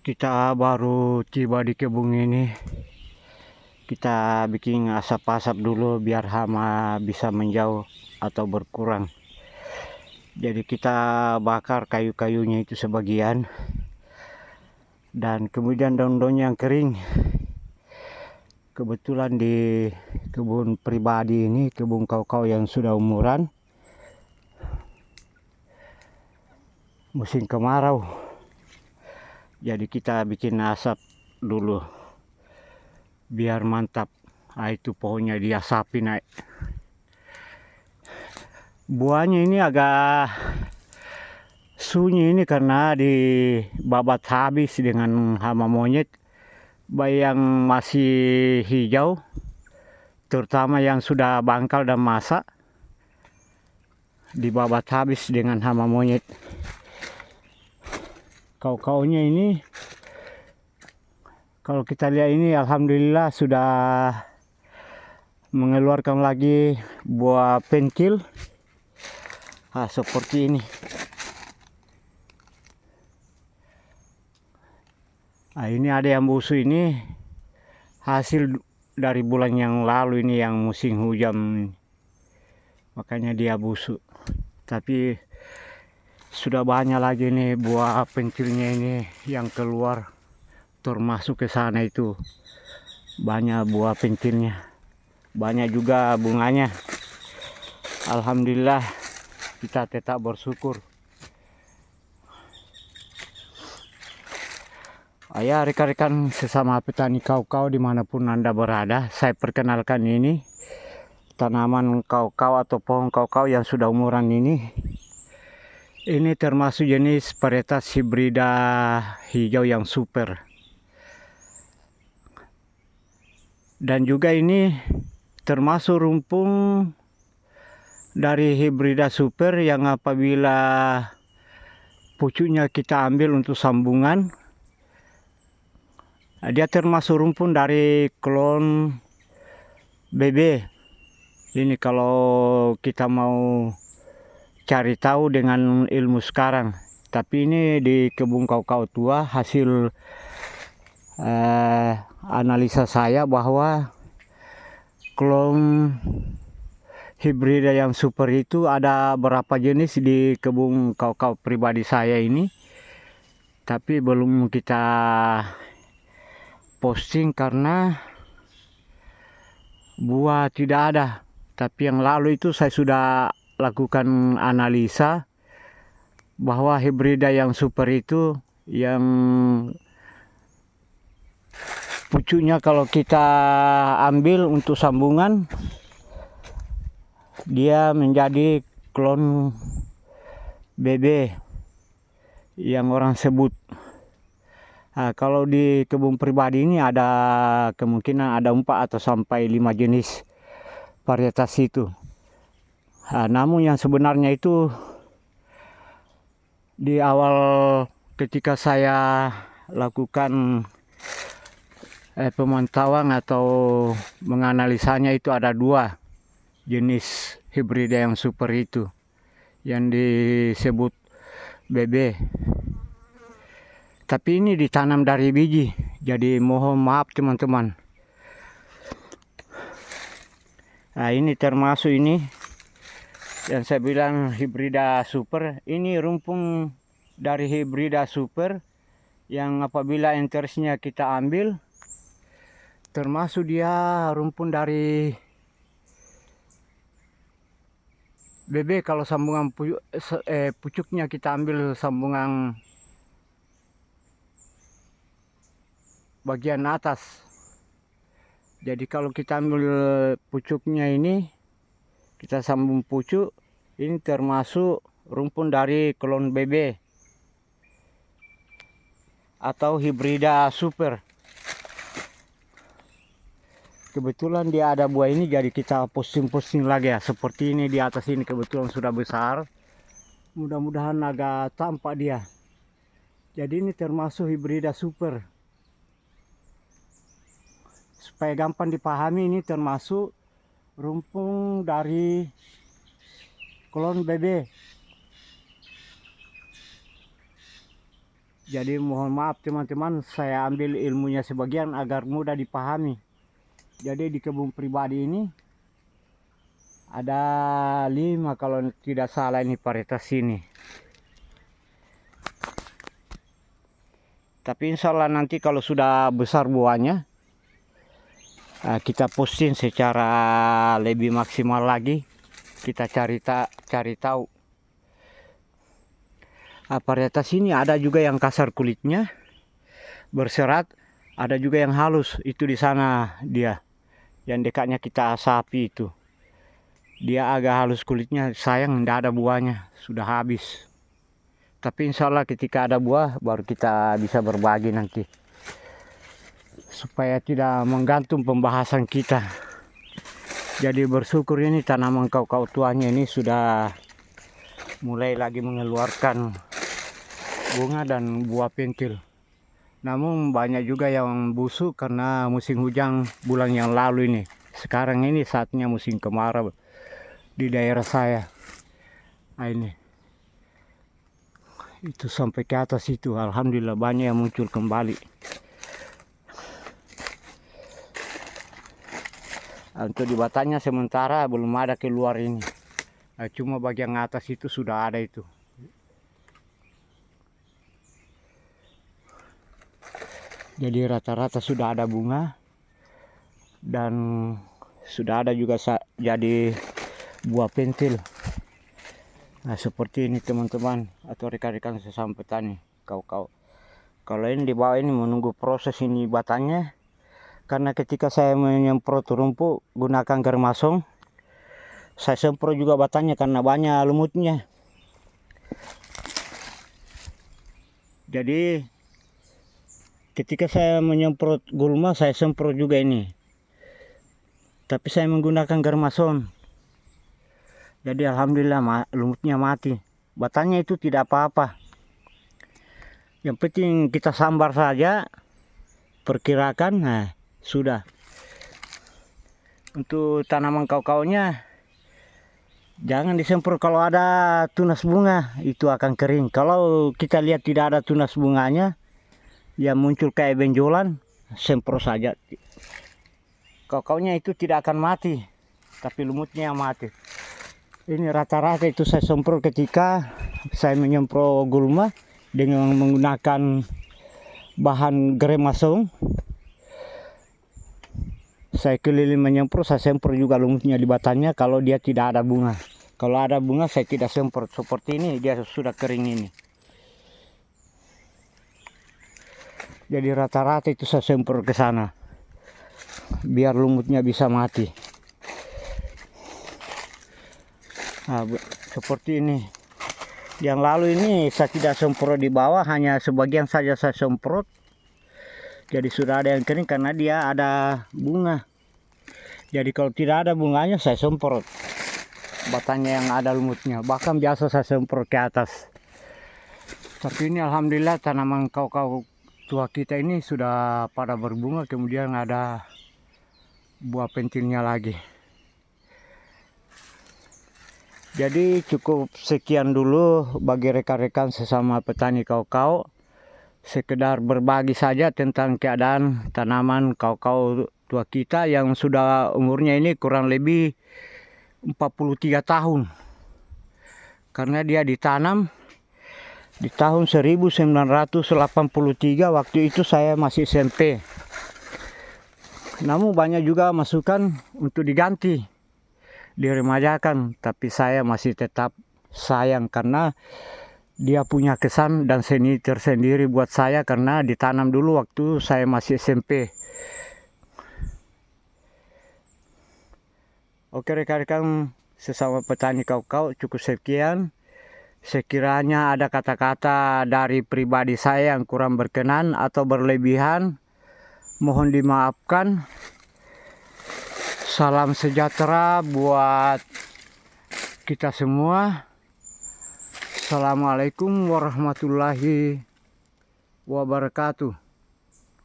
Kita baru tiba di kebun ini. Kita bikin asap-asap dulu biar hama bisa menjauh atau berkurang. Jadi kita bakar kayu-kayunya itu sebagian. Dan kemudian daun-daun yang kering. Kebetulan di kebun pribadi ini, kebun kaukau yang sudah umuran. Musim kemarau. Jadi kita bikin asap dulu. Biar mantap. Nah, itu pohonnya diasapi naik. Buahnya ini agak sunyi ini karena dibabat habis dengan hama monyet. Baik yang masih hijau, terutama yang sudah bangkal dan masak, dibabat habis dengan hama monyet. Kau-kaunya ini, kalau kita lihat ini alhamdulillah sudah mengeluarkan lagi buah pencil. Seperti ini. Ini ada yang busuk ini hasil dari bulan yang lalu ini yang musim hujan, makanya dia busuk. Tapi sudah banyak lagi nih buah pencilnya ini yang keluar, termasuk ke sana itu banyak buah pencilnya, banyak juga bunganya. Alhamdulillah kita tetap bersyukur. Ya rekan-rekan sesama petani kaukau dimanapun Anda berada, saya perkenalkan ini tanaman kaukau atau pohon kaukau yang sudah umuran ini. Ini termasuk jenis varietas hibrida hijau yang super. Dan juga ini termasuk rumpung dari hibrida super yang apabila pucuknya kita ambil untuk sambungan, dia termasuk rumpun dari klon BB. Ini kalau kita mau cari tahu dengan ilmu sekarang. Tapi ini di kebun kaukau tua hasil analisa saya bahwa klon hibrida yang super itu ada berapa jenis di kebun kaukau pribadi saya ini. Tapi belum kita posting karena buah tidak ada. Tapi yang lalu itu saya sudah lakukan analisa bahwa hibrida yang super itu yang pucuknya kalau kita ambil untuk sambungan dia menjadi klon BB yang orang sebut. Kalau di kebun pribadi ini ada kemungkinan ada 4 atau sampai 5 jenis varietas itu. Namun yang sebenarnya itu di awal ketika saya lakukan pemantauan atau menganalisanya itu ada 2 jenis hibrida yang super itu yang disebut BB. Tapi ini ditanam dari biji, jadi mohon maaf teman-teman. Ini termasuk ini yang saya bilang hibrida super. Ini rumpun dari hibrida super yang apabila entersnya kita ambil, termasuk dia rumpun dari BB. Kalau sambungan pucuknya kita ambil sambungan bagian atas. Jadi kalau kita ambil pucuknya ini, kita sambung pucuk, ini termasuk rumpun dari klon BB atau hibrida super. Kebetulan dia ada buah ini, jadi kita posting-posting lagi ya. Seperti ini di atas ini kebetulan sudah besar. Mudah-mudahan agak tampak dia. Jadi ini termasuk hibrida super. Supaya gampang dipahami, ini termasuk rumpun dari klon BB. Jadi mohon maaf teman-teman, saya ambil ilmunya sebagian agar mudah dipahami. Jadi di kebun pribadi ini ada 5 kalau tidak salah ini varietas ini. Tapi insya Allah nanti kalau sudah besar buahnya, kita posting secara lebih maksimal lagi. Kita cari tahu. Varietas ini ada juga yang kasar kulitnya, berserat, ada juga yang halus. Itu di sana dia, yang dekatnya kita asapi itu. Dia agak halus kulitnya, sayang tidak ada buahnya, sudah habis. Tapi insya Allah ketika ada buah baru kita bisa berbagi nanti, supaya tidak menggantung pembahasan kita. Jadi bersyukur ini tanaman kau-kau tuanya ini sudah mulai lagi mengeluarkan bunga dan buah pentil. Namun banyak juga yang busuk karena musim hujan bulan yang lalu ini. Sekarang ini saatnya musim kemarau di daerah saya. Nah, ini itu sampai ke atas itu, alhamdulillah banyak yang muncul kembali. Untuk di batangnya sementara belum ada keluar ini, cuma bagian atas itu sudah ada itu. Jadi rata-rata sudah ada bunga dan sudah ada juga jadi buah pentil. Nah seperti ini teman-teman atau rekan-rekan sesama petani, kau-kau. Kalau ini di bawah ini menunggu proses ini batangnya, karena ketika saya menyemprot rumput gunakan germasong, saya semprot juga batangnya karena banyak lumutnya. Jadi ketika saya menyemprot gulma, saya semprot juga ini, tapi saya menggunakan germasong. Jadi alhamdulillah lumutnya mati, batangnya itu tidak apa-apa. Yang penting kita sambar saja, perkirakan, nah sudah. Untuk tanaman kau-kaunya jangan disemprot kalau ada tunas bunga, itu akan kering. Kalau kita lihat tidak ada tunas bunganya, yang muncul kayak benjolan, semprot saja. Kau-kaunya itu tidak akan mati, tapi lumutnya yang mati. Ini rata-rata itu saya semprot ketika saya menyemprot gulma dengan menggunakan bahan germasong. Saya keliling menyemprot, saya semprot juga lumutnya di batangnya kalau dia tidak ada bunga. Kalau ada bunga saya tidak semprot. Seperti ini dia sudah kering ini. Jadi rata-rata itu saya semprot ke sana biar lumutnya bisa mati. Nah, seperti ini. Yang lalu ini saya tidak semprot di bawah, hanya sebagian saja saya semprot. Jadi sudah ada yang kering karena dia ada bunga. Jadi kalau tidak ada bunganya saya semprot batangnya yang ada lumutnya. Bahkan biasa saya semprot ke atas. Tapi ini alhamdulillah tanaman kau-kau tua kita ini sudah pada berbunga, kemudian ada buah pentilnya lagi. Jadi cukup sekian dulu bagi rekan-rekan sesama petani kau-kau. Sekedar berbagi saja tentang keadaan tanaman kau-kau tua kita yang sudah umurnya ini kurang lebih 43 tahun. Karena dia ditanam di tahun 1983, waktu itu saya masih SMP. Namun banyak juga masukan untuk diganti, diremajakan, tapi saya masih tetap sayang karena dia punya kesan dan seni tersendiri buat saya karena ditanam dulu waktu saya masih SMP. Oke rekan-rekan sesama petani kau-kau, cukup sekian. Sekiranya ada kata-kata dari pribadi saya yang kurang berkenan atau berlebihan, mohon dimaafkan. Salam sejahtera buat kita semua. Assalamualaikum warahmatullahi wabarakatuh.